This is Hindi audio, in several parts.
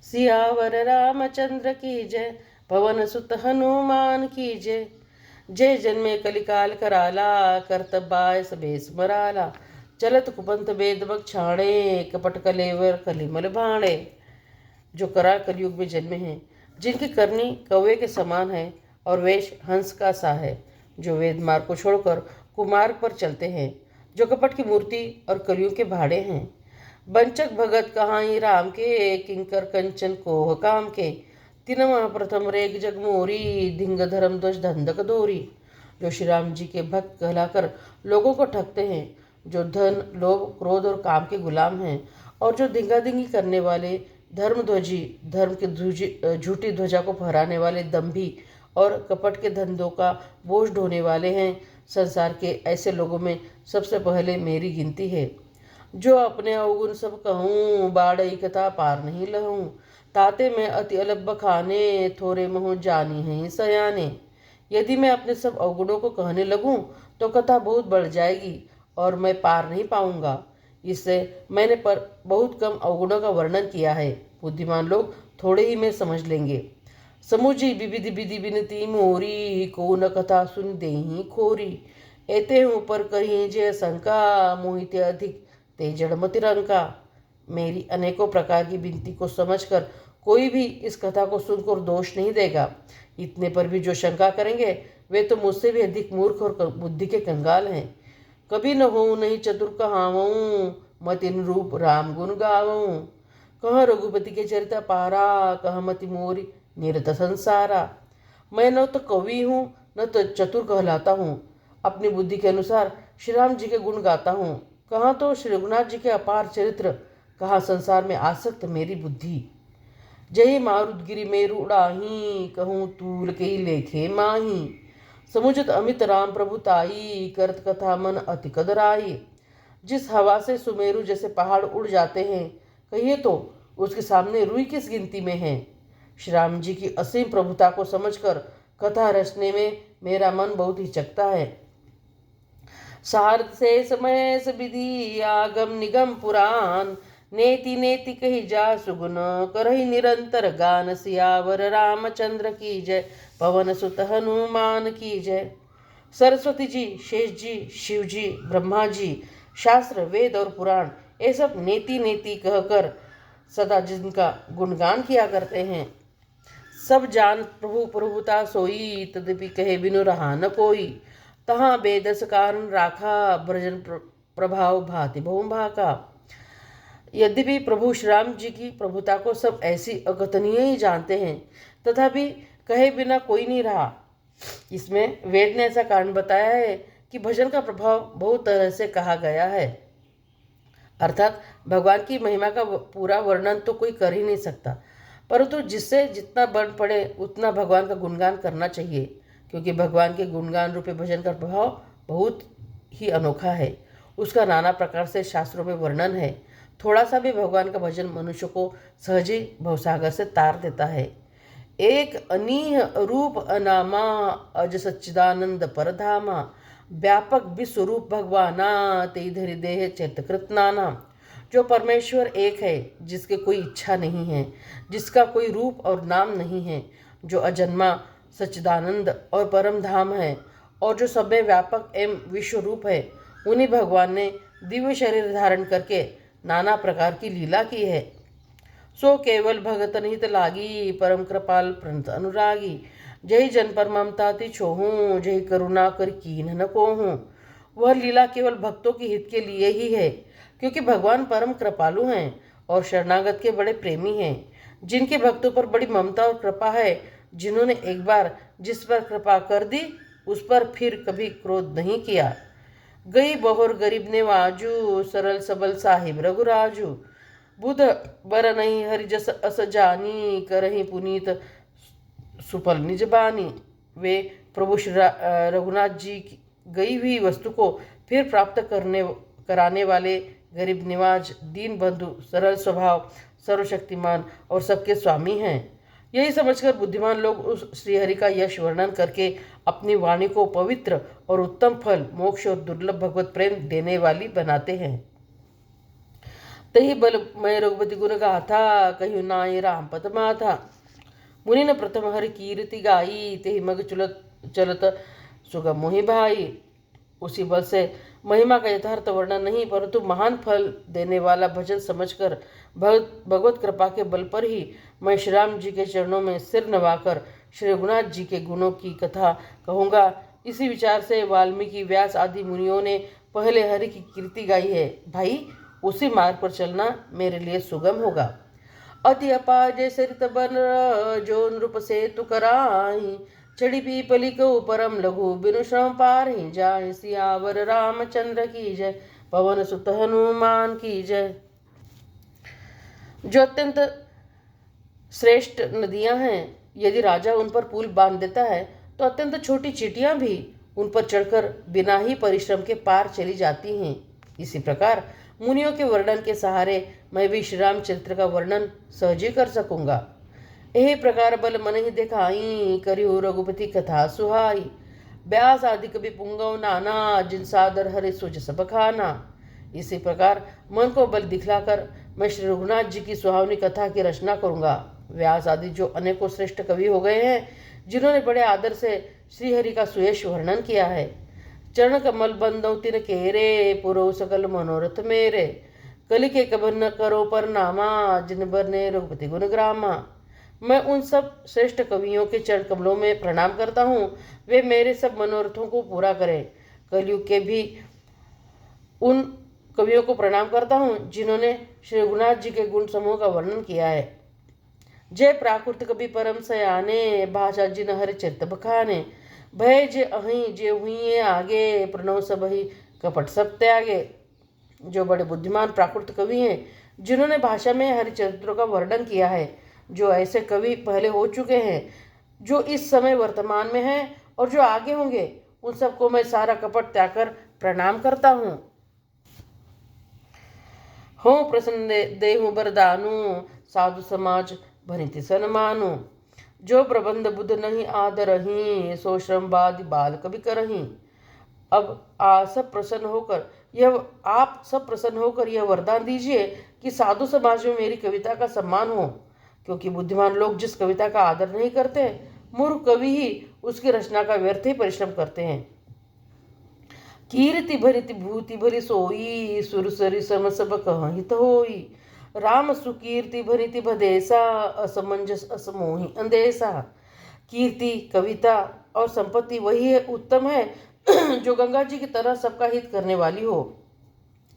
सियावर रामचंद्र की जय। पवन सुत हनुमान की जय। जय जन्मे कलिकाल कराला, करतबाय सबेस मराला। चलत कुपंथ बेद बक्षाणे, कपट कलेवर कलिमल भाणे। जो कराल कलयुग में जन्मे हैं, जिनकी करनी कौवे के समान है और वेश हंस का सा है, जो वेद मार्ग को छोड़कर कुमार्ग पर चलते हैं, जो कपट की मूर्ति और कलयुग के भाड़े हैं। बंचक भगत कहाई राम के, किंकर कंचन कोह काम के। तिनवा प्रथम रेग जगमोरी, धिंग धर्म ध्वज धंधक दोरी। जो श्री राम जी के भक्त कहलाकर लोगों को ठगते हैं, जो धन लोभ क्रोध और काम के गुलाम हैं, और जो धिंगाधिंगी करने वाले धर्मध्वजी, धर्म की झूठी ध्वजा को फहराने वाले दंभी और कपट के धंधों का बोझ ढोने वाले हैं, संसार के ऐसे लोगों में सबसे पहले मेरी गिनती है। जो अपने अवगुण सब कहूँ, बाड़ई कथा पार नहीं लहूँ। ताते में अति अलग बखाने, थोरे महु जानी हैं सयाने। यदि मैं अपने सब अवगुणों को कहने लगूं तो कथा बहुत बढ़ जाएगी और मैं पार नहीं पाऊंगा। इससे मैंने पर बहुत कम अवगुणों का वर्णन किया है, बुद्धिमान लोग थोड़े ही में समझ लेंगे। समुझी विविधि विधि विनती मोरी, को न कथा सुन देही खोरी। एते हूँ पर कहीं जय शंका, मोहित अधिक ते जड़मति रंका। मेरी अनेकों प्रकार की विनती को समझकर कोई भी इस कथा को सुनकर दोष नहीं देगा। इतने पर भी जो शंका करेंगे वे तो मुझसे भी अधिक मूर्ख और बुद्धि के कंगाल हैं। कभी न हो नहीं चतुर कहावऊँ, मतिन रूप राम गुण गावऊँ। कह रघुपति के चरित पारा, कह मति मोरी निरत संसारा। मैं न तो कवि हूँ न तो चतुर कहलाता हूँ, अपनी बुद्धि के अनुसार श्री राम जी के गुण गाता हूँ। कहाँ तो श्री रघुनाथ जी के अपार चरित्र, कहाँ संसार में आसक्त मेरी बुद्धि। जय मारुतगिरि मेरु उड़ाही, कहूँ तूल के लेखे माही। समुझत अमित राम प्रभुताई, करत कथा मन अति कदराई। जिस हवा से सुमेरु जैसे पहाड़ उड़ जाते हैं, कहिए तो उसके सामने रुई किस गिनती में है। श्री राम जी की असीम प्रभुता को समझकर कथा रचने में मेरा मन बहुत हिचकता है। सार्थ से समय विधि आगम निगम पुराण, नेति नेति कही जा सुगुन, करही निरंतर गान। सियावर रामचंद्र की जय, पवन सुत हनुमान की जय। सरस्वती जी, शेष जी, शिव जी, ब्रह्मा जी, शास्त्र वेद और पुराण ये सब नेति नेति कहकर सदा जिनका गुणगान किया करते हैं। सब जान प्रभु प्रभुता सोई, तदपि कहे बिनु रहा न कोई। तहाँ बेदस कारण राखा, भजन प्रभाव भाति बहुभा का। यद्यपि प्रभु श्री राम जी की प्रभुता को सब ऐसी अकथनीय ही जानते हैं, तथापि कहे बिना कोई नहीं रहा। इसमें वेद ने ऐसा कारण बताया है कि भजन का प्रभाव बहुत तरह से कहा गया है, अर्थात भगवान की महिमा का पूरा वर्णन तो कोई कर ही नहीं सकता, परंतु जिससे जितना बन पड़े उतना भगवान का गुणगान करना चाहिए, क्योंकि भगवान के गुणगान रूपे भजन का प्रभाव बहुत ही अनोखा है। उसका नाना प्रकार से शास्त्रों में वर्णन है। थोड़ा सा भी भगवान का भजन मनुष्य को सहज ही भवसागर से तार देता है। एक अनीह रूप अनामा, अज सच्चिदानंद परधामा। व्यापक विश्वरूप भगवाना, ते धरि देह चैतकृत नाना। जो परमेश्वर एक है, जिसके कोई इच्छा नहीं है, जिसका कोई रूप और नाम नहीं है, जो अजन्मा सच्चिदानंद और परम धाम है, और जो सब में व्यापक एवं विश्व रूप है, उन्हीं भगवान ने दिव्य शरीर धारण करके नाना प्रकार की लीला की है। सो केवल भगत निहित लागी, परम कृपाल प्रणत अनुरागी। जय जन पर ममता ति छोहूँ, जय करुणा कर कीन न कोहूँ। वह लीला केवल भक्तों के हित के लिए ही है, क्योंकि भगवान परम कृपालु हैं और शरणागत के बड़े प्रेमी हैं। जिनके भक्तों पर बड़ी ममता और कृपा है, जिन्होंने एक बार जिस पर कृपा कर दी उस पर फिर कभी क्रोध नहीं किया। गई बहुर गरीब ने वाजू, सरल सबल साहिब रघुराजू। बुध बर नहीं हरि जस अस जानी, करही पुनीत सुफल निज बानी। वे प्रभु श्री रघुनाथ जी की गई हुई वस्तु को फिर प्राप्त कराने वाले गरीब निवाज, दीन बंधु, सरल स्वभाव, सर्वशक्तिमान और सबके स्वामी हैं। यही समझकर बुद्धिमान लोग उस श्रीहरि का यश वर्णन करके अपनी वाणी को पवित्र और उत्तम फल, मोक्ष और दुर्लभ भगवत प्रेम देने वाली बनाते हैं। तही बल मैं रघुपति गुण गाथा, कहु नाय राम पद माथा। मुनि ने प्रथम हरि कीर्ति गाई, तेहि मग चलत चलत सुगम मोहि भाई। उसी बल से महिमा का यथार्थ वर्णन नहीं, परंतु महान फल देने वाला भजन समझकर भगवत कृपा के बल पर ही मैं श्री राम जी के चरणों में सिर नवाकर श्री रघुनाथ जी के गुणों की कथा कहूँगा। इसी विचार से वाल्मीकि, व्यास आदि मुनियों ने पहले हरि की कीर्ति गाई है। भाई, उसी मार्ग पर चलना मेरे लिए सुगम होगा। अति अपार सरित बन जो नृप से तु कराही, चढ़ी पीपली को परम लघु बिनु श्रम पार ही जाय। सियावर रामचंद्र की जय, पवन सुत हनुमान की जय। जो अत्यंत श्रेष्ठ नदियां हैं, यदि राजा उन पर पुल बांध देता है तो अत्यंत छोटी चींटियां भी उन पर चढ़कर बिना ही परिश्रम के पार चली जाती हैं। इसी प्रकार मुनियों के वर्णन के सहारे मैं भी श्री राम चरित्र का वर्णन सहज ही कर सकूंगा। यही प्रकार बल मन ही दिखाई, करियो रघुपति कथा सुहाई। व्यास आदि कवि पुंगव नाना, जिन सादर हरि सुज सब खाना। इसी प्रकार मन को बल दिखलाकर मैं श्री रघुनाथ जी की सुहावनी कथा की रचना करूंगा। व्यास आदि जो अनेकों श्रेष्ठ कवि हो गए हैं, जिन्होंने बड़े आदर से श्रीहरि का सुयश वर्णन किया है। चरण कमल बंदौ तिन केरे, पुरो सकल मनोरथ मेरे। कलि के कबर न करो पर नामा, जिन बरने रघुपति गुण ग्रामा। मैं उन सब श्रेष्ठ कवियों के चरण कमलों में प्रणाम करता हूँ, वे मेरे सब मनोरथों को पूरा करें। कलयुग के भी उन कवियों को प्रणाम करता हूँ जिन्होंने श्री रघुनाथ जी के गुण समूह का वर्णन किया है। जय प्राकृत कवि परम सयाने, भाषा जिन हरि चरित बखाने। भय जे अहीं जे हुई आगे, प्रणव सब ही कपट सब त्यागे। जो बड़े बुद्धिमान प्राकृत कवि हैं, जिन्होंने भाषा में हरिचरित्रों का वर्णन किया है, जो ऐसे कवि पहले हो चुके हैं, जो इस समय वर्तमान में हैं और जो आगे होंगे, उन सबको मैं सारा कपट त्याग कर प्रणाम करता हूँ। हो प्रसन्न देहु बरदानु, साधु समाज भनिति सन्मानु। जो प्रबंध बुध नहीं आदरही, सो श्रम बाद बाल कवि करही। अब आप सब प्रसन्न होकर यह वरदान दीजिए कि साधु समाज में मेरी कविता का सम्मान हो, क्योंकि बुद्धिमान लोग जिस कविता का आदर नहीं करते, मूर्ख कवि ही उसकी रचना का व्यर्थ ही परिश्रम करते हैं। कीर्ति भरित भूति भरी सोई, सुरसरी सम सब कहित होई। राम सुकीर्ति भरिति भदेसा, असमंजस असमोहि अंदेसा। कीर्ति, कविता और संपत्ति वही है उत्तम है जो गंगा जी की तरह सबका हित करने वाली हो।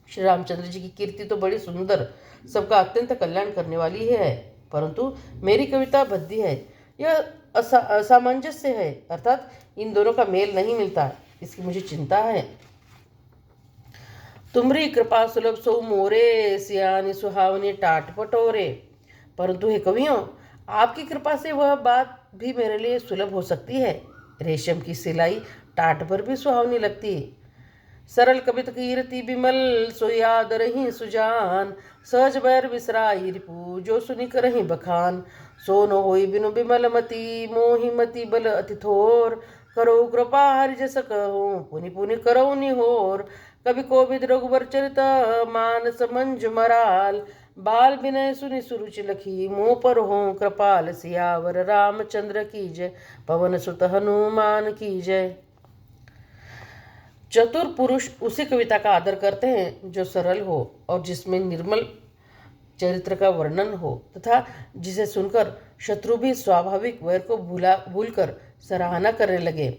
श्री रामचंद्र जी की कीर्ति तो बड़ी सुंदर, सबका अत्यंत कल्याण करने वाली है, परंतु मेरी कविता भद्दी है, यह असामंजस्य है, अर्थात इन दोनों का मेल नहीं मिलता, इसकी मुझे चिंता है। तुमरी कृपा सुलभ सो मोरे, सियानी सुहावनी टाट पटोरे। परंतु हे कवियों, आपकी कृपा से वह बात भी मेरे लिए सुलभ हो सकती है। रेशम की सिलाई टाट पर भी सुहावनी लगती है। सरल कवित कीर्ति बिमल, सो याद रही सुजान। सहज बैर विसराई रिपु, जो सुनि करही बखान। सो न होई बिनु बिमल मति, मोहि मति बल अति थोर। करो कृपा हरि जस कहूँ, पुनि पुनि करो निहोर। कवि कोविद रघुवर चरित, मानस मंज मराल। बाल विनय सुनि सुरुचि लखी, मुँह पर हो कृपाल। सियावर रामचंद्र की जय, पवन सुत हनुमान की जय। चतुर पुरुष उसी कविता का आदर करते हैं जो सरल हो और जिसमें निर्मल चरित्र का वर्णन हो, तथा जिसे सुनकर शत्रु भी स्वाभाविक वैर को भूलकर सराहना करने लगे।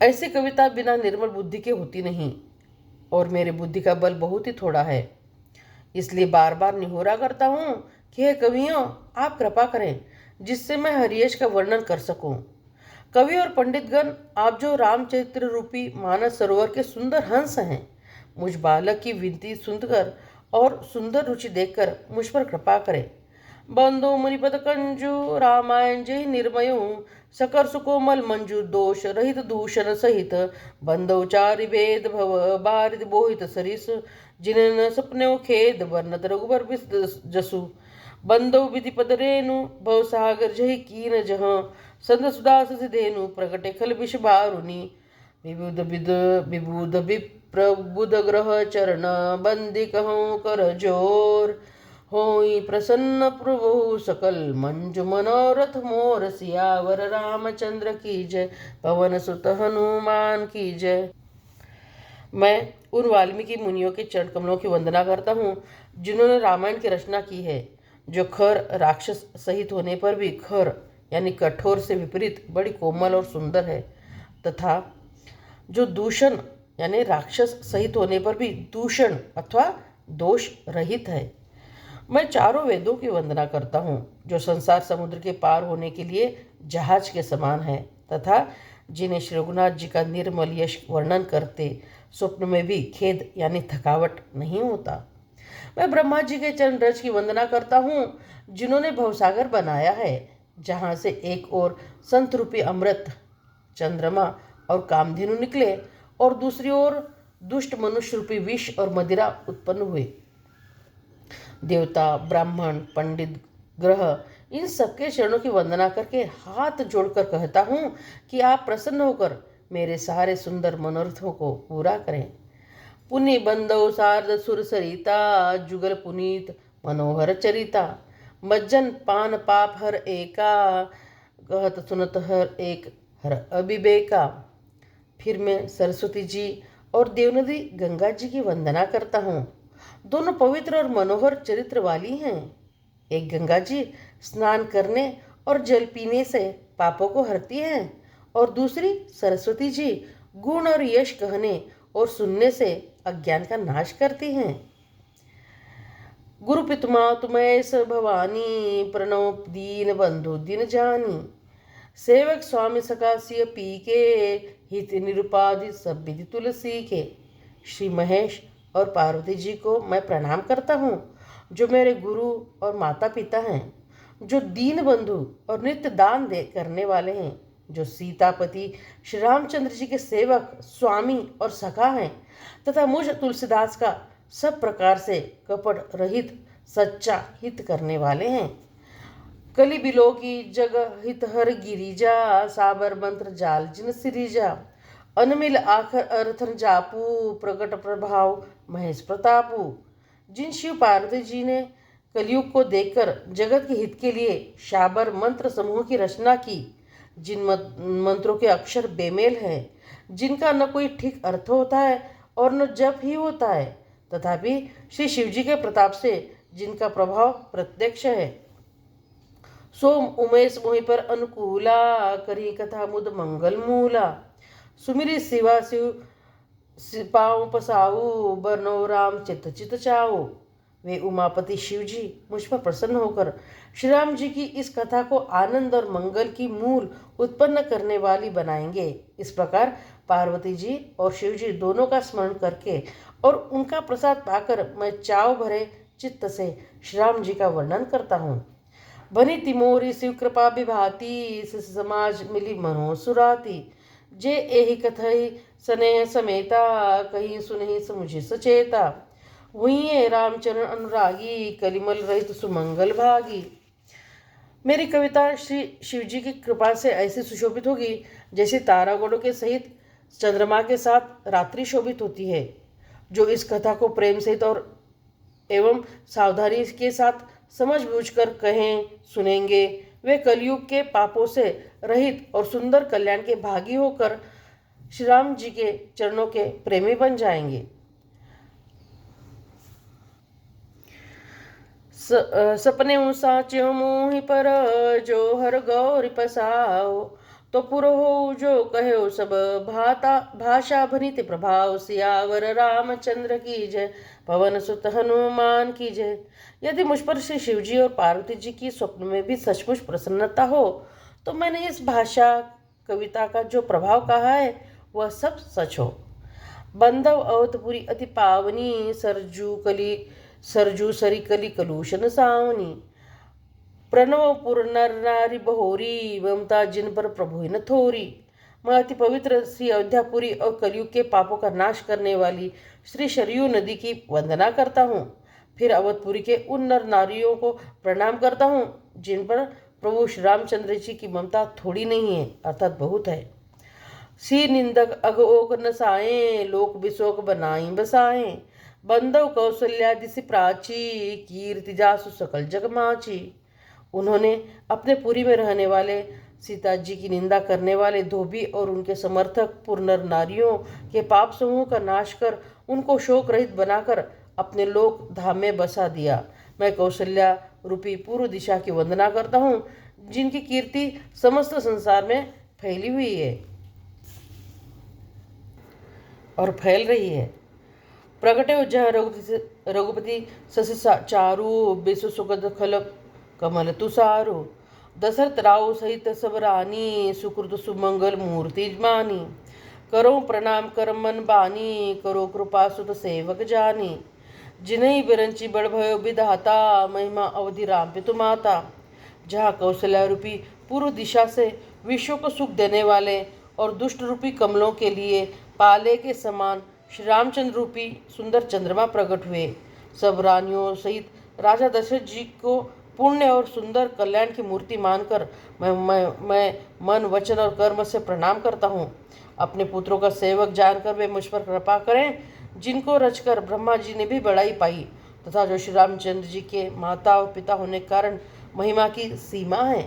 ऐसी कविता बिना निर्मल बुद्धि के होती नहीं, और मेरी बुद्धि का बल बहुत ही थोड़ा है। इसलिए बार बार निहोरा करता हूँ कि हे कवियों, आप कृपा करें जिससे मैं हरियश का वर्णन कर सकूं। कवि और पंडितगण, आप जो रामचरित्र रूपी मानस सरोवर के सुंदर हंस हैं, मुझ बालक की विनती सुनकर और सुंदर रुचि देखकर मुझ पर कृपा करें। बंदो मुनिपद कंजु, रामायण जय निर्मयु। सकर सुकोमल मंजू, दोष रहित दूषण सहित। बंदो चारि वेद भव, बारिद बोहित सरिस। जिन सपने खेद, वर्णत रघुबर जसु। बंदो विधि पद रेणु, भव सागर जहि कीन जहाँ। संत सुदास धेनु, प्रगटे खल विष बारुनी। विबुध प्रबुद ग्रह चरण बंदी कहूँ कर जोर। होई प्रसन्न प्रभु सकल मंजु मनोरथ मोर। सियावर रामचंद्र की जय, पवन सुत हनुमान की जय। मैं उन वाल्मीकि मुनियों के चरण कमलों की वंदना करता हूँ जिन्होंने रामायण की रचना की है, जो खर राक्षस सहित होने पर भी खर यानी कठोर से विपरीत बड़ी कोमल और सुंदर है, तथा जो दूषण यानी राक्षस सहित होने पर भी दूषण अथवा दोष रहित है। मैं चारों वेदों की वंदना करता हूँ जो संसार समुद्र के पार होने के लिए जहाज के समान है, तथा जिन्हें श्री रघुनाथ जी का निर्मल यश वर्णन करते स्वप्न में भी खेद यानी थकावट नहीं होता। मैं ब्रह्मा जी के चरण रज की वंदना करता हूँ जिन्होंने भवसागर बनाया है, जहाँ से एक ओर संत रूपी अमृत चंद्रमा और कामधेनु निकले और दूसरी ओर दुष्ट मनुष्य रूपी विष और मदिरा उत्पन्न हुए। देवता, ब्राह्मण, पंडित, ग्रह इन सबके चरणों की वंदना करके हाथ जोड़कर कहता हूँ कि आप प्रसन्न होकर मेरे सारे सुंदर मनोरथों को पूरा करें। पुनि बंदो सार्द सुर सरिता, जुगल पुनीत मनोहर चरिता। मज्जन पान पाप हर एका, कहत सुनत हर एक हर अबिबेका। फिर मैं सरस्वती जी और देवनदी गंगा जी की वंदना करता हूँ। दोनों पवित्र और मनोहर चरित्र वाली हैं। एक गंगा जी स्नान करने और जल पीने से पापों को हरती हैं, और दूसरी सरस्वती जी गुण और यश कहने और सुनने से अज्ञान का नाश करती हैं। गुरु पितुमा तुम्हें स भवानी, प्रणव दीन बंधु दिन जानी। सेवक स्वामी सका सिय पी के, हित निरुपाधि सब विधि तुलसी के। श्री महेश और पार्वती जी को मैं प्रणाम करता हूँ जो मेरे गुरु और माता पिता हैं, जो दीन बंधु और नित्य दान दे करने वाले हैं, जो सीतापति श्री रामचंद्र जी के सेवक, स्वामी और सखा हैं, तथा मुझ तुलसीदास का सब प्रकार से कपट रहित सच्चा हित करने वाले हैं। कलि बिलो की जग हित हर गिरिजा, साबर मंत्र जाल जिन सिरिजा। अनमिल आखर अर्थन जापू, प्रकट प्रभाव महेश प्रतापू। जिन शिव पार्वती जी ने कलयुग को देखकर जगत के हित के लिए शाबर मंत्र समूह की रचना की, जिन मंत्रों के अक्षर बेमेल हैं, जिनका न कोई ठीक अर्थ होता है और न जप ही होता है, तथापि श्री शिवजी के प्रताप से जिनका प्रभाव प्रत्यक्ष है, सोम उमेश मोहि पर अनुकूला, करी कथा मुद मंगल मूला। सुमिरी शिवा शिव पाऊँ पसाऊ, बरनो राम चित चित चाऊ। वे उमापति शिव जी मुझ पर प्रसन्न होकर श्री राम जी की इस कथा को आनंद और मंगल की मूल उत्पन्न करने वाली बनाएंगे। इस प्रकार पार्वती जी और शिव जी दोनों का स्मरण करके और उनका प्रसाद पाकर मैं चाव भरे चित्त से श्री राम जी का वर्णन करता हूँ। बनी तिमोरी शिव कृपा विभाती, समाज मिली मनो सुराती। जे एहि कथई स्नेह समेता, कहीं सुनहि समुझे सचेता। वही रामचरण अनुरागी, कलिमल रहित सुमंगल भागी। मेरी कविता श्री शिवजी की कृपा से ऐसी सुशोभित होगी जैसे तारागणों के सहित चंद्रमा के साथ रात्रि शोभित होती है। जो इस कथा को प्रेम सहित और एवं सावधानी के साथ समझ बूझकर कहें सुनेंगे, वे कलयुग के पापों से रहित और सुंदर कल्याण के भागी होकर श्री राम जी के चरणों के प्रेमी बन जाएंगे। सपने साच्यो मोहि पर, जो हर गौर पसाओ। तो पुर हो जो कहो सब भाता, भाषा भनित प्रभाव। सियावर रामचंद्र की जय, पवन सुत हनुमान की जय। यदि मुझ पर श्री शिवजी और पार्वती जी की स्वप्न में भी सचमुच प्रसन्नता हो, तो मैंने इस भाषा कविता का जो प्रभाव कहा है वह सब सच हो। बंधव अवधपुरी अति पावनी, सरजू सरी कली कलूषण सावनी। प्रणव पुर नर नारी बहोरी, ममता जिन पर प्रभु न थोरी। मैं अति पवित्र श्री अयोध्यापुरी और कलयुग के पापों का नाश करने वाली श्री सरयू नदी की वंदना करता हूँ। फिर अवधपुरी के उन नर नारियों को प्रणाम करता हूँ जिन पर प्रभु श्री रामचंद्र जी की ममता थोड़ी नहीं है, अर्थात बहुत है। सी निंदक अघोक नसाएं, लोक बिशोक बनाई बसाएं। बंधव कौशल्या दिसि प्राची, कीर्ति जासु सकल जग माची। उन्होंने अपने पुरी में रहने वाले सीता जी की निंदा करने वाले धोबी और उनके समर्थक पुरनर नारियों के पाप समूह का नाश कर उनको शोक रहित बनाकर अपने लोक धाम में बसा दिया। मैं कौशल्या रूपी पूर्व दिशा की वंदना करता हूँ, जिनकी कीर्ति समस्त संसार में फैली हुई है और फैल रही है। प्रगटे जह रघुपति शशि चारु, बेसु सुगद खल कमल तुषारु। दशरथ राव सहित सब रानी, सुकृत सुमंगल मूर्ति मानी। करो प्रणाम कर मन बानी, करो कृपा सुत सेवक जानी। जिन्हीं बिरंची बड़ भयो विधाता, महिमा अवधि राम पितु माता। जहाँ कौशल्या रूपी पूर्व दिशा से विश्व को सुख देने वाले और दुष्ट रूपी कमलों के लिए पाले के समान श्री रामचंद्र रूपी सुंदर चंद्रमा प्रकट हुए। सब रानियों सहित राजा दशरथ जी को पुण्य और सुंदर कल्याण की मूर्ति मानकर मैं मन वचन और कर्म से प्रणाम करता हूँ। अपने पुत्रों का सेवक जानकर वे मुझ पर कृपा करें, जिनको रचकर ब्रह्मा जी ने भी बड़ाई पाई तथा जो श्री रामचंद्र जी के माता और पिता होने के कारण महिमा की सीमा है।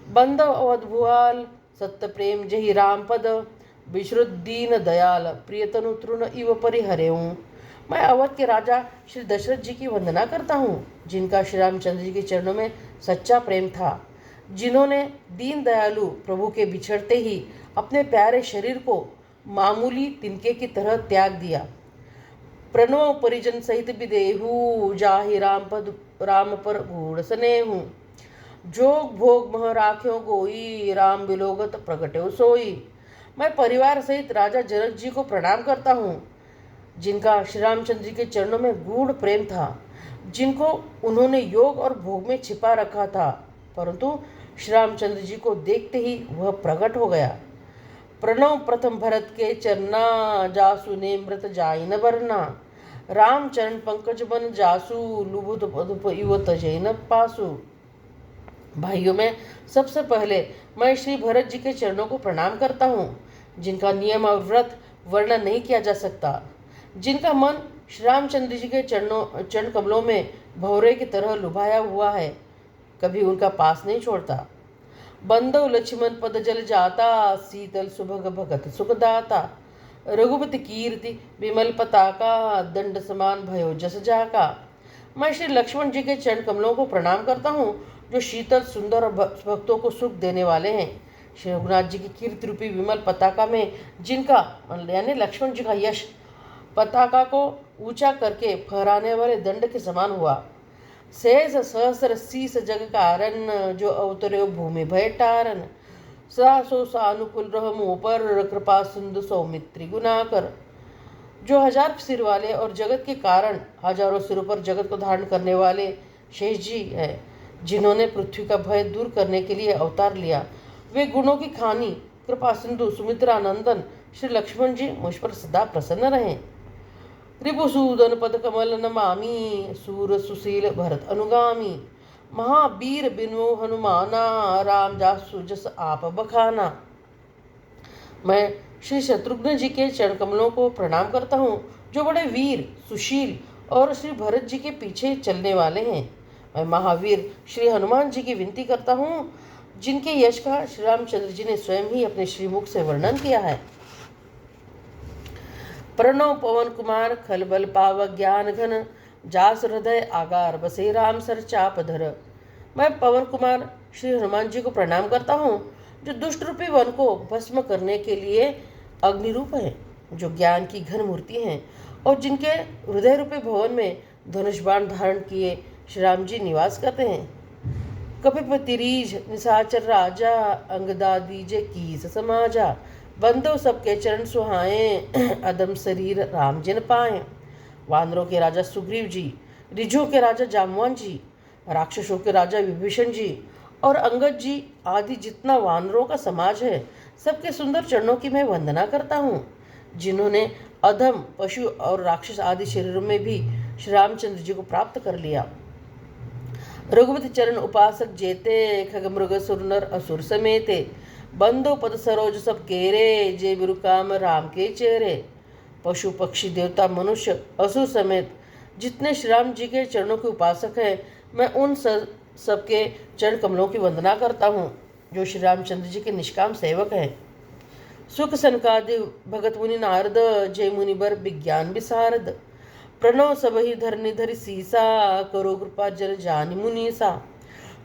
बंधव अवध भुआल, सत्य प्रेम जही राम पद। विश्रुत दीन दयाल, प्रियतनु तृण इव परिहरेऊँ। मैं अवध के राजा श्री दशरथ जी की वंदना करता हूँ, जिनका श्री रामचंद्र जी के चरणों में सच्चा प्रेम था, जिन्होंने दीन दयालु प्रभु के बिछड़ते ही अपने प्यारे शरीर को मामूली तिनके की तरह त्याग दिया। प्रणव परिजन सहित विदेहू, जाहि राम पद राम पर गूढ़ स्नेहू। जोग भोग मह राख्यो गोई, राम बिलोगत प्रगट्यो सोई। मैं परिवार सहित राजा जनक जी को प्रणाम करता हूँ, जिनका श्री रामचंद्र जी के चरणों में गूढ़ प्रेम था, जिनको उन्होंने योग और भोग में छिपा रखा था, परंतु श्री रामचंद्र जी को देखते ही वह प्रकट हो गया। प्रणव प्रथम भरत के चरना, जासु ने मृत जाई न बरना। राम चरण पंकज बन जासु, लुभुत पदुप इव तजै न पासु। भाइयों में सबसे पहले मैं श्री भरत जी के चरणों को प्रणाम करता हूँ, जिनका नियम और व्रत वर्णन नहीं किया जा सकता, जिनका मन श्री रामचंद्र जी के चरण कमलों में भौरे की तरह लुभाया हुआ है, कभी उनका पास नहीं छोड़ता। बंदव लक्ष्मण पद जल जाता, शीतल सुभग भगत सुखदाता। रघुपति कीर्ति विमल पताका, दंड समान भयो जस जाका। मैं श्री लक्ष्मण जी के चरण कमलों को प्रणाम करता हूँ, जो शीतल सुंदर और भक्तों को सुख देने वाले हैं। श्री रघुनाथ जी की कीर्ति रूपी विमल पताका में जिनका यानी लक्ष्मण जी का यश पताका को ऊंचा करके फहराने वाले दंड के समान हुआ। शेष सहस्र शीस जग कारण, जो अवतरे भूमि भय टारन। सासो सानुकूल रह मुँह पर, कृपा सिंधु सौमित्री गुनाकर। जो हजार सिर वाले और जगत के कारण हजारों सिरों पर जगत को धारण करने वाले शेष जी है, जिन्होंने पृथ्वी का भय दूर करने के लिए अवतार लिया। वे गुणों की खानी कृपा सिंधु सुमित्रा नंदन श्री लक्ष्मण जी मुझ पर सदा प्रसन्न रहें। रिपुसूदन पद कमल नमामि, सूर सुशील भरत अनुगामी। महावीर बिनु हनुमाना, राम जासु जस आप बखाना। मैं श्री शत्रुघ्न जी के चरण कमलों को प्रणाम करता हूँ, जो बड़े वीर सुशील और श्री भरत जी के पीछे चलने वाले हैं। मैं महावीर श्री हनुमान जी की विनती करता हूँ, जिनके यश का श्री रामचंद्र जी ने स्वयं ही अपने श्रीमुख से वर्णन किया है। प्रणव पवन कुमार, खलबल पाव ज्ञान घन। जास हृदय आगार, बसे राम सर चाप धर। मैं पवन कुमार श्री हनुमान जी को प्रणाम करता हूँ, जो दुष्ट रूपी वन को भस्म करने के लिए अग्नि रूप है, जो ज्ञान की घन मूर्ति हैं और जिनके हृदय रूपी भवन में धनुष बाण धारण किए श्री राम जी निवास करते हैं। कपिपतिरीज निशाचर राजा, अंगदादीजे कीस समाजा। बंदो सबके चरण सुहाए, अदम शरीर राम जिन पाए। वानरों के राजा सुग्रीव जी, ऋझों के राजा जामवान जी, राक्षसों के राजा विभीषण जी और अंगद जी आदि जितना वानरों का समाज है, सबके सुंदर चरणों की मैं वंदना करता हूँ, जिन्होंने अधम पशु और राक्षस आदि शरीरों में भी श्री रामचंद्र जी को प्राप्त कर लिया। रघुपति चरण उपासक जेते, खग मृग सुर नर असुर समेते। बंदो पद सरोज सब केरे, जे बिरुकाम राम के चेहरे। पशु पक्षी देवता मनुष्य असुर समेत जितने श्री राम जी के चरणों के उपासक हैं, मैं उन सबके चरण कमलों की वंदना करता हूँ, जो श्री रामचंद्र जी के निष्काम सेवक हैं। सुख सनकादि भगत मुनि नारद, जय मुनि बर विज्ञान विशारद। प्रणव सबहि धरनि धरि सीसा, करो कृपा जन जानि मुनीसा।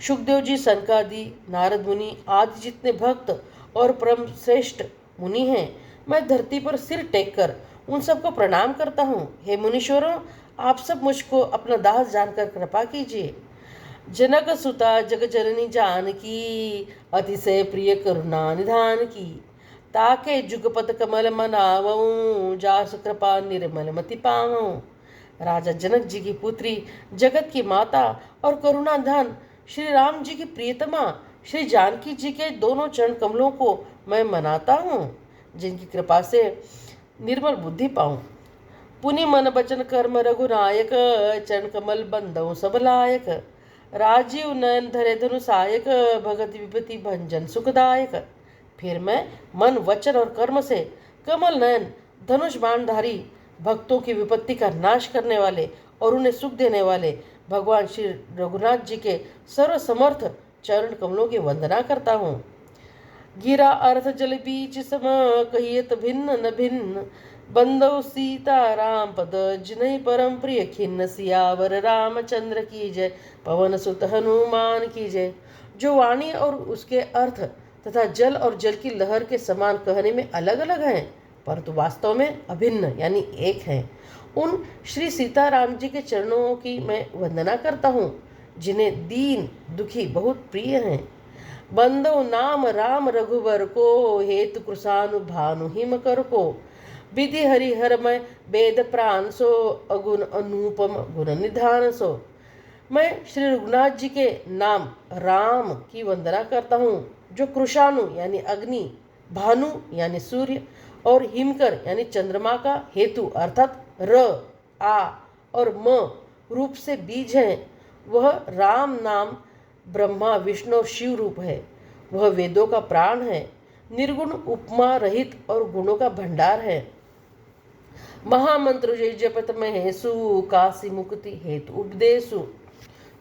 सुखदेव जी, सनकादि, नारद मुनि आदि जितने भक्त और परम श्रेष्ठ मुनि हैं, मैं धरती पर सिर टेक कर उन सबको प्रणाम करता हूँ। हे मुनीश्वरों, आप सब मुझको अपना दास जानकर कृपा कीजिए। जनक सुता जग जननी जानकी, अतिशय प्रिय करुणा निधान की। ताके जुगपत कमल मनावऊं, जास कृपा निर्मल मति पावऊं। राजा जनक जी की पुत्री, जगत की माता और करुणा धन श्री राम जी की प्रियतमा श्री जानकी जी के दोनों चरण कमलों को मैं मनाता हूँ, जिनकी कृपा से निर्मल बुद्धि पाऊं। पुनि मन बचन कर्म रघुनायक, चरण कमल बंदऊ सब लायक। राजीव नयन धरे धनुषायक, भगत विपति भंजन सुखदायक। फिर मैं मन वचन और कर्म से कमल नयन धनुष बाणधारी, भक्तों की विपत्ति का नाश करने वाले और उन्हें सुख देने वाले भगवान श्री रघुनाथ जी के सर्वसमर्थ चरण कमलों की वंदना करता हूँ। गिरा अर्थ जल बीच सम, कहियत भिन्न न भिन्न। बंदो सीता राम पद, जिन्हि परम प्रिय खिन्न। सियावर रामचंद्र की जय, पवन सुत हनुमान की जय। जो वाणी और उसके अर्थ तथा जल और जल की लहर के समान कहने में अलग अलग हैं, परंतु वास्तव में अभिन्न यानी एक हैं, उन श्री सीताराम जी के चरणों की मैं वंदना करता हूँ, जिन्हें दीन दुखी बहुत प्रिय हैं। बंदो नाम राम रघुवर को, हेतु कृषानु भानु हिम कर को। विधि हरिहर मैं वेद प्राण सो, अगुण अनुपम गुण निधान सो। मैं श्री रघुनाथ जी के नाम राम की वंदना करता हूँ, जो कृषाणु यानी अग्नि, भानु यानी सूर्य और हिमकर यानी चंद्रमा का हेतु अर्थात र, आ और म रूप से बीज हैं। वह राम नाम ब्रह्मा विष्णु और शिव रूप है। वह वेदों का प्राण है, निर्गुण उपमा रहित और गुणों का भंडार है। महामंत्र जय जपत महेशु, काशी मुक्ति हेतु उपदेशु।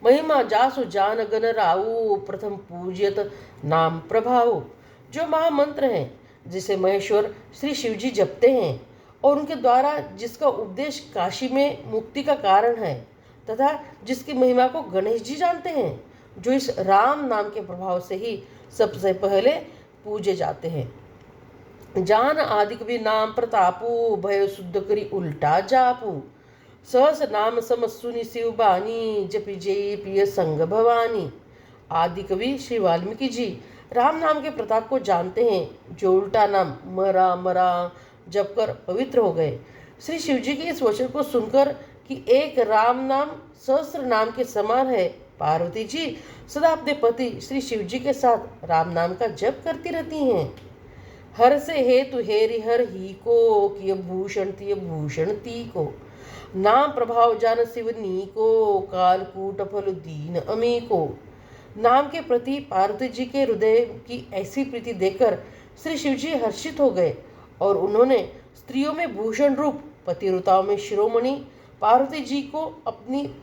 महिमा जासु जान गण राऊ, प्रथम पूज्यत नाम प्रभाऊ। जो महामंत्र हैं, जिसे महेश्वर श्री शिव जी जपते हैं और उनके द्वारा जिसका उपदेश काशी में मुक्ति का कारण है, तथा जिसकी महिमा को गणेश जी जानते हैं, जो इस राम नाम के प्रभाव से ही सबसे पहले पूजे जाते हैं। जान आदि कवि नाम प्रतापू, भय शुद्ध करी उल्टा जापू। सहस नाम सम सुनि शिव बानी, जपि जय प्रिय संग भवानी। आदि कवि श्री वाल्मीकि जी राम नाम के प्रताप को जानते हैं, जो उल्टा नाम मरा मरा जप कर पवित्र हो गए। श्री शिव जी के इस वचन को सुनकर कि एक राम नाम सहस्त्र नाम के समान है, पार्वती जी सदा अपने पति श्री शिव जी के साथ राम नाम का जप करती रहती हैं। हर से हेतु हेरि हर ही को, किय भूषण तिय भूषण ती को। नाम प्रभाव जान शिव नी को, कालकूट फल दीन अमी को। नाम के प्रति पार्वती जी के हृदय की ऐसी प्रीति देखकर श्री शिव जी हर्षित हो गए और उन्होंने स्त्रियों में भूषण रूप, पतिव्रताओं में शिरोमणि पार्वती जी को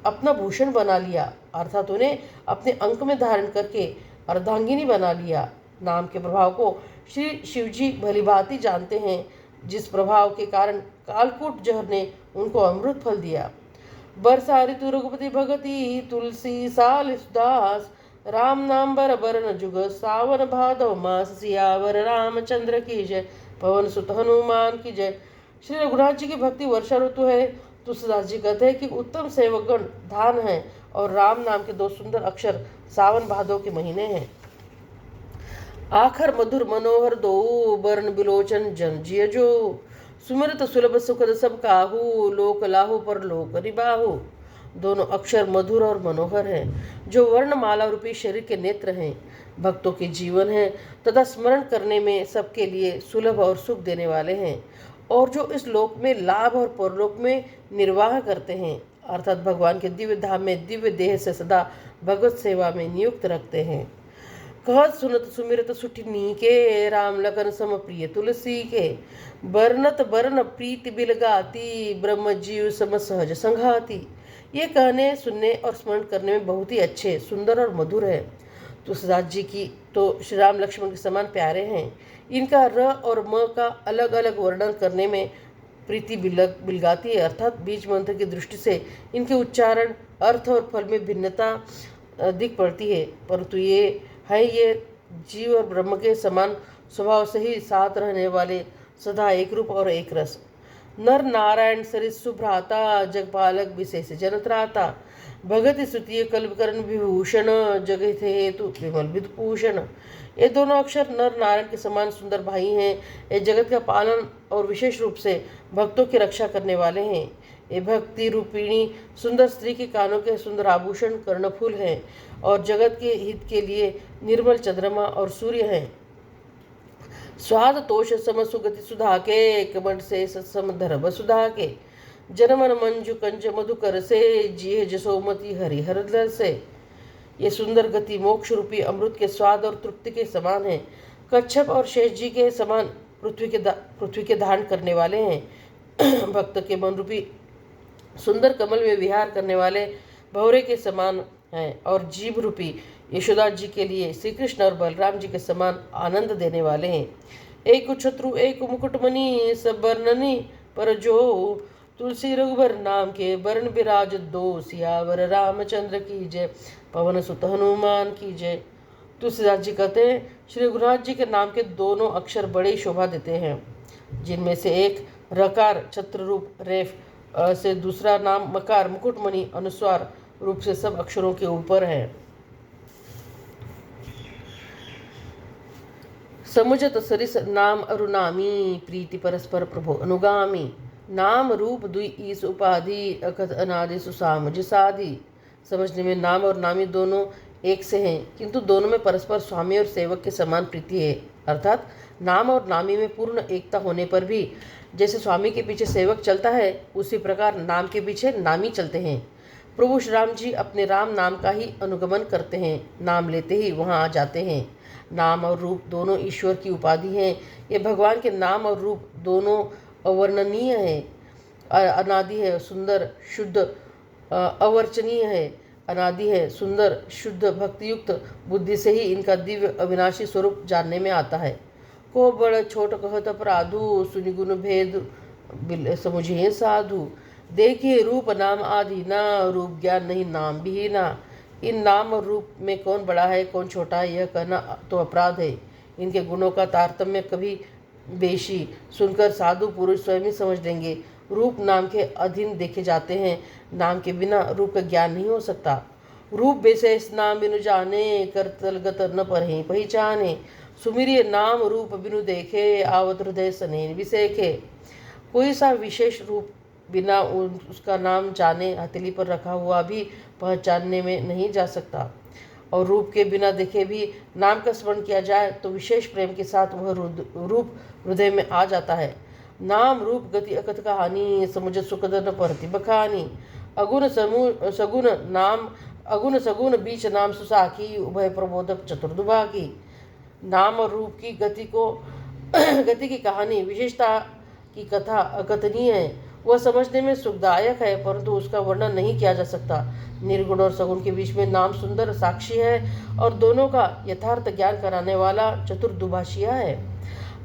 अपना भूषण बना लिया, अर्थात उन्हें अपने अंक में धारण करके अर्धांगिनी बना लिया। नाम के प्रभाव को श्री शिव जी भलीभांति जानते हैं, जिस प्रभाव के कारण कालकूट जहर ने उनको अमृत फल दिया। बरसा ऋतु रघुपति भगति, तुलसी साल सुदास। राम नाम बर बरन जुग, सावन भादव मास। सियावर रामचंद्र की जय, पवन सुत हनुमान की जय। श्री रघुनाथ जी की भक्ति वर्षा ऋतु है। तुलसीदास जी कहते हैं कि उत्तम सेवकगण धान है और राम नाम के दो सुंदर अक्षर सावन भादव के महीने हैं। आखर मधुर मनोहर दो, बरन बिलोचन जन जिय जो। सुमिरत सुलभ सुखद सब काहू, लोक लाहू पर लोक निबाहू। दोनों अक्षर मधुर और मनोहर हैं, जो वर्णमाला रूपी शरीर के नेत्र हैं, भक्तों के जीवन हैं तथा स्मरण करने में सबके लिए सुलभ और सुख देने वाले हैं, और जो इस लोक में लाभ और परलोक में निर्वाह करते हैं, अर्थात भगवान के दिव्य धाम में दिव्य देह से सदा भगवत सेवा में नियुक्त रखते हैं। कहत सुनत सुमिरत सुठी नीके, राम लखन सम प्रिय तुलसी के। बरनत बरन प्रीति बिलगाती, ब्रह्म जीव सम सहज संघाती। ये कहने सुनने और स्मरण करने में बहुत ही अच्छे, सुंदर और मधुर है। तुलसीदास जी की तो श्री राम लक्ष्मण के समान प्यारे हैं। इनका र और म का अलग अलग वर्णन करने में प्रीति बिलगाती है, अर्थात बीज मंत्र की दृष्टि से इनके उच्चारण, अर्थ और फल में भिन्नता दिख पड़ती है, परंतु ये जीव और ब्रह्म के समान स्वभाव से ही साथ रहने वाले, सदा एक रूप और एक रस। नर नारायण सरित सुभ्राता, जगपालक विशेष जनत्राता। भगति स्तुतीय कल्पकरण विभूषण, जगत हेतु विमल विदूषण। ये दोनों अक्षर नर नारायण के समान सुंदर भाई हैं। ये जगत का पालन और विशेष रूप से भक्तों की रक्षा करने वाले हैं। ये भक्ति रूपिणी सुंदर स्त्री के कानों के सुंदर आभूषण कर्णफूल हैं और जगत के हित के लिए निर्मल चंद्रमा और सूर्य हैं। स्वाद तोष सम सुगति सुधा के, कमंड से सम धर्म सुधा के। जनमन मंजु कंज मधुकर से, जिह जसोमति हरिहर से। ये सुंदर गति मोक्ष रूपी अमृत के स्वाद और तृप्ति के समान है। कच्छप और शेष जी के समान पृथ्वी के धारण करने वाले हैं। भक्त के मन रूपी सुंदर कमल में विहार करने वाले भौरे के समान हैं और जीव रूपी यशोदा जी के लिए श्री कृष्ण और बलराम जी के समान आनंद देने वाले हैं। एक छत्रु एक मुकुटमणि, सब बरननी पर जो। तुलसी रघुबर नाम के बरन बिराज दो, सियावर रामचंद्र की जय, पवन सुत हनुमान की जय। तुलसीदास जी कहते हैं, श्री रघुनाथ जी के नाम के दोनों अक्षर बड़ी शोभा देते हैं, जिनमें से एक रकार छत्र रूप रेफ से, दूसरा नाम मकार मुकुटमणि अनुस्वार रूप से सब अक्षरों के ऊपर है। समुझत सरिस नाम अरुनामी, प्रीति परस्पर प्रभु अनुगामी। नाम रूप दुई ईस उपाधि, अकथ अनादि सुसामुझ साधि। समझने में नाम और नामी दोनों एक से हैं, किंतु दोनों में परस्पर स्वामी और सेवक के समान प्रीति है। अर्थात नाम और नामी में पूर्ण एकता होने पर भी जैसे स्वामी के पीछे सेवक चलता है, उसी प्रकार नाम के पीछे नामी चलते हैं। प्रभु श्री राम जी अपने राम नाम का ही अनुगमन करते हैं, नाम लेते ही वहाँ आ जाते हैं। नाम और रूप दोनों ईश्वर की उपाधि हैं। ये भगवान के नाम और रूप दोनों अवर्णनीय है, अनादि है, सुंदर शुद्ध, अवर्चनीय है, अनादि है, सुंदर शुद्ध, भक्तियुक्त बुद्धि से ही इनका दिव्य अविनाशी स्वरूप जानने में आता है। को बड़ छोट कहत अपराधु, सुनि गुण भेद समुझे साधु। देखिए रूप नाम आदि ना, रूप ज्ञान नहीं नाम भी ना। इन नाम और रूप में कौन बड़ा है कौन छोटा है, यह कहना तो अपराध है। इनके गुणों का तारतम्य कभी बेशी सुनकर साधु पुरुष स्वयं ही समझ लेंगे। रूप नाम के अधीन देखे जाते हैं, नाम के बिना रूप का ज्ञान नहीं हो सकता। रूप विशेष नाम बिनु जाने, करतलगत न परहि पहचाने। सुमिरिय नाम रूप बिनु देखे, आवत हृदय सनेन विसेखे। कोई सा विशेष रूप बिना उसका नाम जाने हथेली पर रखा हुआ भी पहचानने में नहीं जा सकता, और रूप के बिना देखे भी नाम का स्मरण किया जाए तो विशेष प्रेम के साथ वह रूप हृदय में आ जाता है। नाम रूप गति अकथ कहानी, समुझ सुखद न परति बखानी। अगुण सगुण नाम, अगुण सगुण बीच नाम सुसाखी, उभय प्रबोधक चतुर्दुभागी। नाम और रूप की गति की कहानी, विशेषता की कथा अकथनीय है। वह समझने में सुखदायक है, परंतु उसका वर्णन नहीं किया जा सकता। निर्गुण और सगुण के बीच में नाम सुंदर साक्षी है और दोनों का यथार्थ ज्ञान कराने वाला चतुर्दुभाषिया है।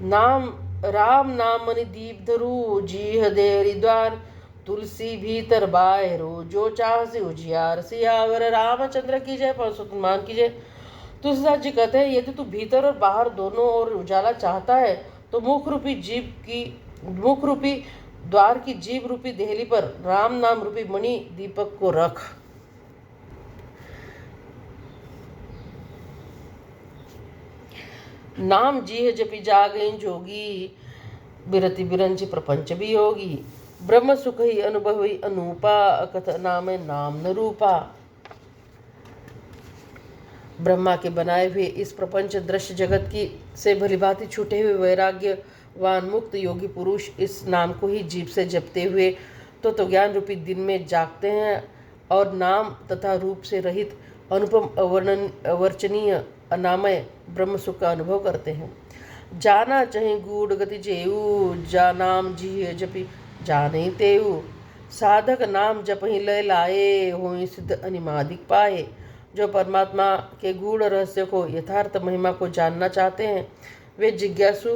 नाम राम नाम मनि दीप धरु, जीह देरी द्वार। तुलसी भीतर बाहरो, जो चाहसी उजियार। सियावर रामचंद्र की जय, पवन सुत हनुमान की जय। तुलसीदास जी कहते हैं, यदि तू भीतर और बाहर दोनों ओर उजाला चाहता है तो मुख रूपी द्वार की जीव रूपी देहली पर राम नाम रूपी मणि दीपक को रख। नाम जीह जपि जागई जोगी, बिरति बिरंज प्रपंच वियोगी। ब्रह्म सुख ही अनुभवी अनूपा, अकथ नाम नाम न रूपा। ब्रह्मा के बनाए हुए इस प्रपंच दृश्य जगत की से भलीभांति छूटे हुए वैराग्यवान मुक्त योगी पुरुष इस नाम को ही जीभ से जपते हुए तो ज्ञान रूपी दिन में जागते हैं और नाम तथा रूप से रहित अनुपम अवर्चनीय अनामय ब्रह्म सुख का अनुभव करते हैं। जाना चहि गूढ़ गति जेऊ, जा नाम जी जपि जाने तेऊ। साधक नाम जप ही लय लाए, होई सिद्ध अनिमादिक पाए। जो परमात्मा के गूढ़ रहस्य को, यथार्थ महिमा को जानना चाहते हैं, वे जिज्ञासु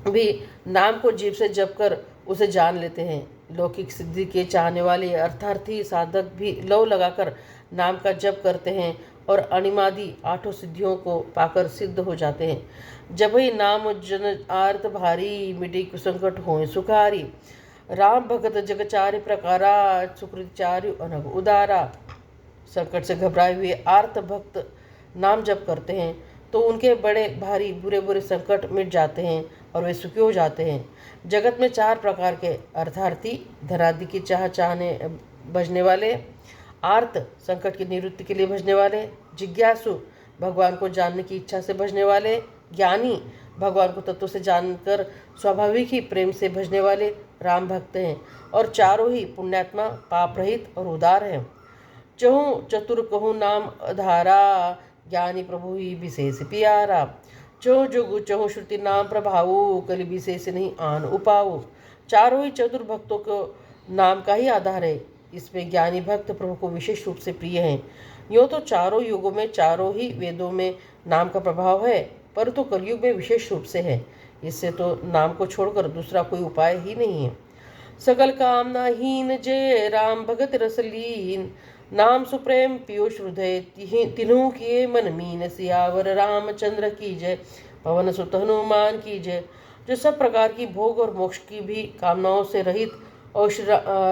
भी नाम को जीव से जप कर उसे जान लेते हैं। लौकिक सिद्धि के चाहने वाले अर्थार्थी साधक भी लौ लगाकर नाम का जप करते हैं और अणिमादि आठों सिद्धियों को पाकर सिद्ध हो जाते हैं। जब ही नाम जन आर्त भारी, मिटी कुसंकट होए सुखारी। राम भगत जगचारि प्रकारा, सुकृतचार्य अनग उदारा। संकट से घबराए हुए आर्त भक्त नाम जप करते हैं तो उनके बड़े भारी बुरे बुरे संकट मिट जाते हैं और वे सुखी हो जाते हैं। जगत में 4 प्रकार के अर्थार्थी: धनादि की चाहने भजने वाले, आर्त संकट की निवृत्ति के लिए भजने वाले, जिज्ञासु भगवान को जानने की इच्छा से भजने वाले, ज्ञानी भगवान को तत्व से जानकर स्वाभाविक ही प्रेम से भजने वाले राम भक्त हैं। और चारों ही पुण्यात्मा, पाप रहित और उदार हैं। चहु चतुर कहूँ नाम आधारा, ज्ञानी प्रभु ही विशेष प्यारा। चहु जुग चहु श्रुति नाम प्रभाऊ, कलि विशेष नहीं आन उपाऊ। चारों ही चतुर भक्तों को नाम का ही आधार है। इसमें ज्ञानी भक्त प्रभु को विशेष रूप से प्रिय हैं। यूँ तो चारों युगों में, चारों ही वेदों में नाम का प्रभाव है, परंतु कलयुग में विशेष रूप से है। इससे तो नाम को छोड़कर दूसरा कोई उपाय ही नहीं है। सकल कामना हीन जय राम भगत रसलीन, नाम सुप्रेम पीयूष हृदय तिन्हु किए मन मीन। सियावर रामचंद्र की जय, पवन सुत हनुमान की जय। जो सब प्रकार की भोग और मोक्ष की भी कामनाओं से रहित और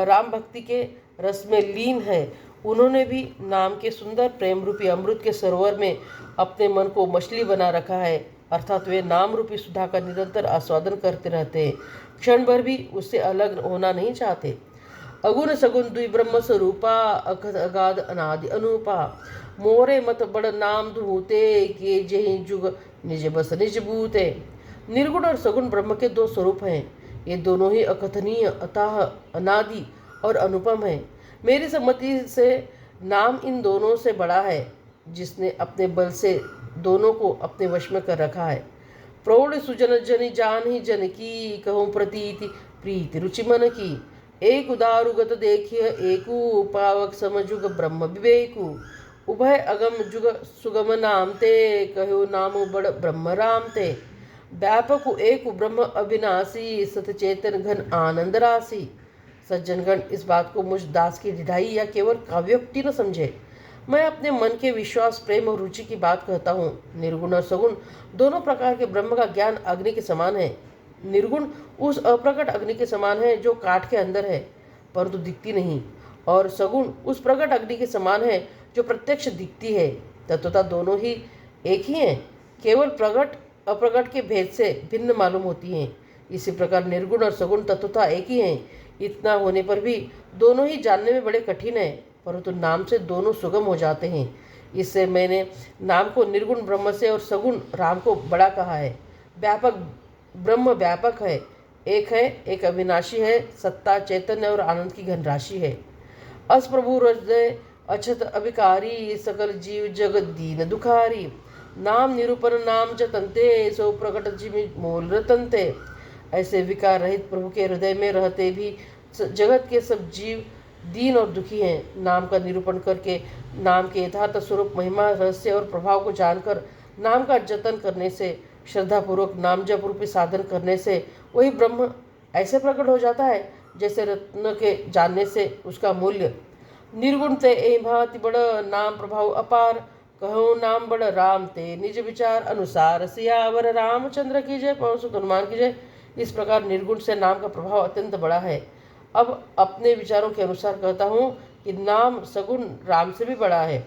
राम भक्ति के रस में लीन है, उन्होंने भी नाम के सुंदर प्रेम रूपी अमृत के सरोवर में अपने मन को मछली बना रखा है। अर्थात वे नाम रूपी सुधा का निरंतर आस्वादन करते रहते हैं, क्षण भर भी उससे अलग होना नहीं चाहते। अगुण सगुण द्वि ब्रह्म स्वरूपा, अखद अगाध अनादि अनूपा। मोरे मत बड़ नाम धूते, किए जहि जुग निज बस निज भूते। निर्गुण और सगुण ब्रह्म के 2 स्वरूप हैं। ये दोनों ही अकथनीय, अथाह, अनादि और अनुपम हैं। मेरी सम्मति से नाम इन दोनों से बड़ा है, जिसने अपने बल से दोनों को अपने वश में कर रखा है। प्रौढ़ सुजन जनि जान ही जन की, कहूँ प्रतीति प्रीति रुचि मन की। एक उदारुगत देखिए एकू, पावक समझुग ब्रह्म विवेकु। उभय अगम जुग सुगम नाम ते, कहो नाम बड़ ब्रह्म राम ते। व्यापक एक ब्रह्म अविनाशी, सतचेतन घन आनंद राशि। सज्जनगण इस बात को मुझ दास की ढिठाई या केवल काव्योक्ति न समझे। मैं अपने मन के विश्वास, प्रेम और रुचि की बात कहता हूँ। निर्गुण और सगुण दोनों प्रकार के ब्रह्म का ज्ञान अग्नि के समान है। निर्गुण उस अप्रकट अग्नि के समान है जो काठ के अंदर है परंतु दिखती नहीं, और सगुण उस प्रकट अग्नि के समान है जो प्रत्यक्ष दिखती है। तत्वतः दोनों ही एक ही हैं, केवल प्रकट अप्रकट के भेद से भिन्न मालूम होती हैं। इसी प्रकार निर्गुण और सगुण तत्वतः एक ही हैं। इतना होने पर भी दोनों ही जानने में बड़े कठिन है, परंतु नाम से दोनों सुगम हो जाते हैं। इससे मैंने नाम को निर्गुण ब्रह्म से और सगुण राम को बड़ा कहा है। व्यापक ब्रह्म व्यापक है, एक अविनाशी है, सत्ता, चैतन्य और आनंद की घनराशि है। अस प्रभु हृदय अछत अभिकारी, सकल जीव जगत दीन दुखारी। नाम निरूपण नाम जतनते, सो प्रकट जिमि मोल रतनते। ऐसे विकार रहित प्रभु के हृदय में रहते भी जगत के सब जीव दीन और दुखी हैं। नाम का निरूपण करके, नाम के यथार्थ स्वरूप, महिमा, रहस्य और प्रभाव को जानकर नाम का जतन करने से, श्रद्धापूर्वक नाम जप रूपी साधन करने से वही ब्रह्म ऐसे प्रकट हो जाता है जैसे रत्न के जानने से उसका मूल्य। निर्गुण ते ए भांति बड़, नाम प्रभाव अपार। कहो नाम बड़ राम ते, निज विचार अनुसार। सियावर रामचंद्र की जय, पवन सुत हनुमान की जय। इस प्रकार निर्गुण से नाम का प्रभाव अत्यंत बड़ा है। अब अपने विचारों के अनुसार कहता हूँ कि नाम सगुण राम से भी बड़ा है।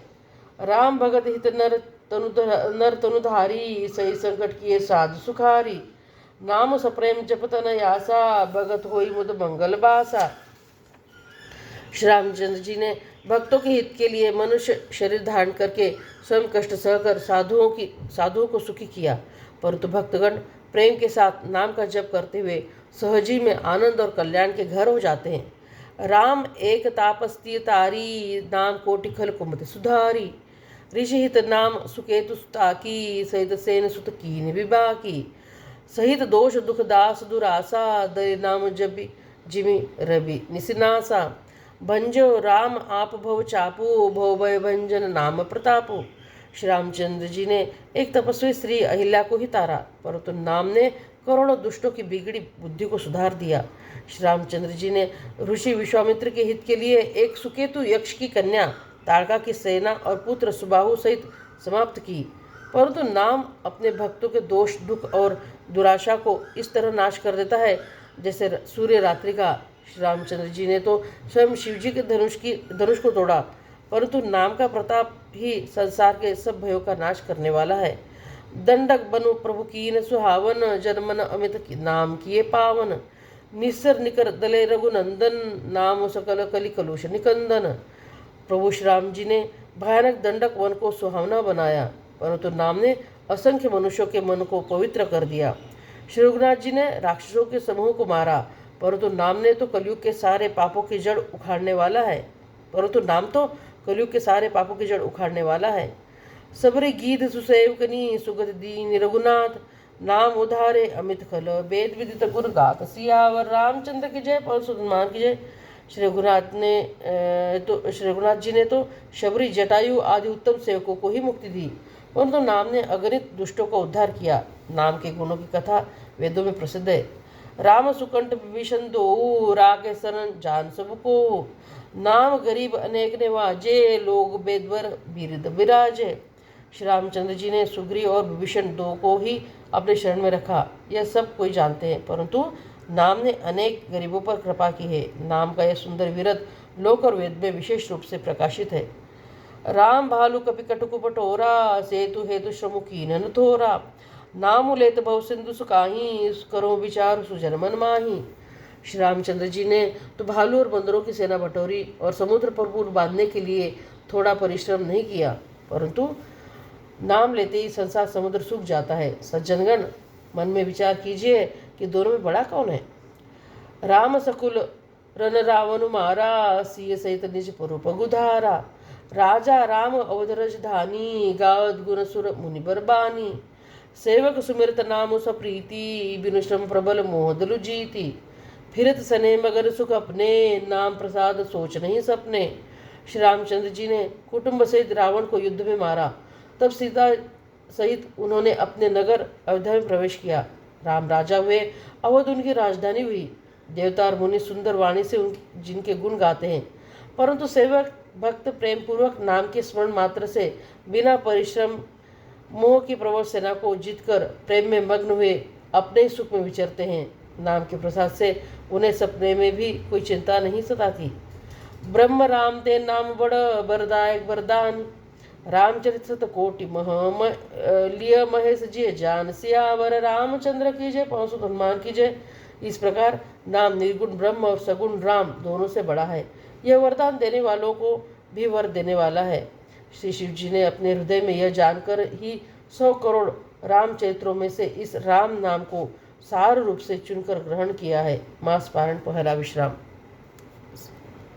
राम भगत हित नर तनुधारी, सही संकट किए साधु सुखारी। नाम सप्रेम जपत न यासा, भगत होई मुद मंगल बासा। श्री रामचंद्र जी ने भक्तों के हित के लिए मनुष्य शरीर धारण करके स्वयं कष्ट सहकर साधुओं को सुखी किया, परंतु भक्तगण प्रेम के साथ नाम का जप करते हुए सहजी में आनंद और कल्याण के घर हो जाते हैं। राम एक तापस्तीय तारी, नाम कोटि खल कुमति सुधारी। ऋषिहित नाम सुकेतु सुताकी, सहित सेन सुत कीन विबाकी। सहित दोष दुख दास दुरासा, दय नाम जबि जिमि रवि निसिनासा। भंजो राम आप भव चापू, भव भय भंजन नाम प्रतापो। श्री रामचंद्र जी ने एक तपस्वी स्त्री अहिल्या को ही तारा, परंतु नाम ने करोड़ों दुष्टों की बिगड़ी बुद्धि को सुधार दिया। श्री रामचंद्र जी ने ऋषि विश्वामित्र के हित के लिए एक सुकेतु यक्ष की कन्या ताड़का की सेना और पुत्र सुबाहु सहित समाप्त की, परंतु नाम अपने भक्तों के दोष दुख और दुराशा को इस तरह नाश कर देता है जैसे सूर्य रात्रि का। श्री रामचंद्र जी ने तो स्वयं शिव जी के धनुष को तोड़ा, परंतु नाम का प्रताप ही संसार के सब भयों का नाश करने वाला है। दंडक बनु प्रभु कीन सुहावन, जनमन अमित नाम किए पावन। निस्सर निकर दले रघुनंदन, नाम सकल कलि कलुष निकंदन। प्रभु श्री राम जी ने भयानक दंडक वन को सुहावना बनाया, परंतु नाम ने असंख्य मनुष्यों के मन को पवित्र कर दिया। श्री रघुनाथ जी ने राक्षसों के समूह को मारा, परंतु नाम ने तो कलयुग के सारे पापों की जड़ उखाड़ने वाला है। सबरी गीत सुसेवकनी, सुगत दीन रघुनाथ। नाम उधारे अमित खल, वेद विदित गुण गात। सियावर रामचंद्र की जय, पवन सुत हनुमान की जय। श्री रघुनाथ जी ने तो शबरी जटायु आदि उत्तम सेवकों को ही मुक्ति दी, परंतु नाम ने अगणित दुष्टों का उद्धार किया। नाम के गुणों की कथा वेदों में प्रसिद्ध है। राम सुकंठ विभीषण दो, राके सरन जान सबको। नाम गरीब अनेक ने वाजे, लोग बेदवर बिरद विराजे। श्री रामचंद्र जी ने सुग्रीव और विभीषण दो को ही अपने शरण में रखा, यह सब कोई जानते हैं, परंतु नाम ने अनेक गरीबों पर कृपा की है। नाम का यह सुंदर विरत लोक और वेद में विशेष रूप से प्रकाशित है। राम भालु कपि कटुकु पटोरा, सेतु हेतु श्रमु कीनन थोरा। नाम लेत भव सिंधु सुकाही, करो विचार सुजन मन माही। श्री रामचंद्र जी ने तो भालू और बंदरों की सेना बटोरी और समुद्र पर पुल बांधने के लिए थोड़ा परिश्रम नहीं किया, परंतु नाम लेते ही संसार समुद्र सूख जाता है। सज्जनगण, मन में विचार कीजिए कि दोनों में बड़ा कौन है। राम सकुल रन रावण मारा, सिय सहित निज पुरुप गुधारा। राजा राम अवधरज धानी, गावत गुण सुर मुनि बरबानी। सेवक सुमिरत नाम सप्रीति, बिनु श्रम प्रबल मोहदलु जीति। फिरत सने मगर सुख अपने, नाम प्रसाद सोच नहीं सपने। श्री रामचंद्र जी ने कुटुंब सहित रावण को युद्ध में मारा, तब सीता सहित उन्होंने अपने नगर अयोध्या में प्रवेश किया। राम राजा हुए, अवध उनकी राजधानी हुई। देवता और मुनि सुंदर वाणी से जिनके गुण गाते हैं, परंतु सेवक भक्त प्रेम पूर्वक नाम के स्मरण मात्र से बिना परिश्रम मोह की प्रबल सेना को जीतकर प्रेम में मग्न हुए अपने ही सुख में विचरते हैं। नाम के प्रसाद से उन्हें सपने में भी कोई चिंता नहीं सताती। ब्रह्म राम ते नाम बड़ बरदायक वरदान, रामचरित सत कोटि लिय महेश जी जान। सियावर रामचंद्र की जय, पवन सुत हनुमान की जय। इस प्रकार नाम निर्गुण ब्रह्म और सगुण राम दोनों से बड़ा है। यह वरदान देने वालों को भी वर देने वाला है। श्री शिव जी ने अपने हृदय में यह जानकर ही 100 करोड़ रामचरित्रों में से इस राम नाम को सार रूप से चुनकर ग्रहण किया है। मास पारण पहला विश्राम।